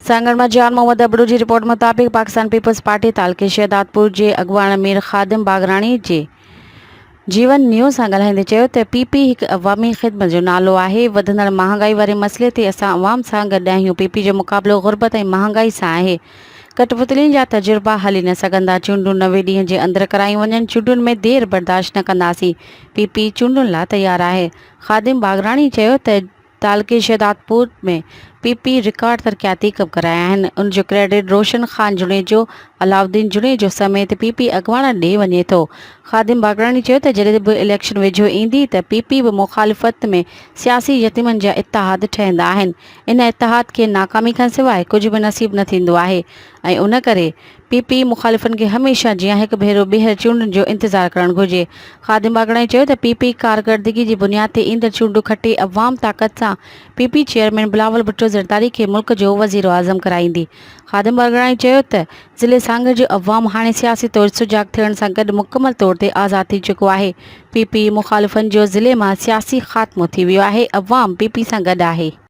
सांगड़ में जान मोहम्मद अबड़ू की रिपोर्ट मुताबिक पाकिस्तान पीपल्स पार्टी तालके शहदादपुर के अगवान अमीर खादिम बागरानी के जीवन न्यूज़ सां ॻाल्हाईंदे चयो त पीपी हिकु अवामी ख़िदमत जो नालो आहे। वधंदड़ महांगाई वारे मसइले ते असां अवाम सां गॾु आहियूं। पीपी जो मुक़ाबिलो ग़ुर्बत ऐं महांगाई सां आहे। कठपुतलियुनि जा तजुर्बा हली न सघंदा। चूंडूं 90 ॾींहं जे अंदरि करायूं वञनि। चूंडुनि में देरि बर्दाश्त न कंदासीं। पीपी चूंडुनि लाइ तयारु आहे। खादिम बागरानी चयो त तालके शहदादपुर में पीपी रिकॉर्ड तरक़ियाती कम कराया आहिनि। उन जो क्रेडिट रोशन ख़ान जुनेजो, अलाउद्दीन जुनेजो समेत पीपी अॻुवान ॾे वञे थो। खादिम बागरानी चयो त जॾहिं बि इलेक्शन वेझो ईंदी त पीपी बि मुख़ालिफ़त में सियासी यतीमनि जा इतिहाद ठहंदा आहिनि। इन इतिहाद खे नाकामी खां सवाइ कुझु बि नसीब न थींदो आहे ऐं उन करे पीपी मुख़ालिफ़नि खे हमेशह जीअं हिकु भेरो ॿीहर चूंडुनि जो इंतज़ारु करणु घुरिजे। खादिम बागरानी चयो त पीपी कारकर्दगी जी बुनियाद ते ईंदड़ चूंडूं खटे अवाम ताक़त सां पीपी चेयरमैन बिलावल भुट्टो ज़रदारी खे मुल्क जो वज़ीर आज़म कराईंदी। खादिम बागरानी चयो त ज़िले सांगड़ जो अवाम हाणे सियासी तौर सुजाग थियण सां गॾु मुकमल तौर ते आज़ाद थी चुको आहे। पीपी मुख़ालिफ़नि जो ज़िले मां सियासी ख़ात्मो थी वियो आहे। अवाम पीपी सां गॾु आहे।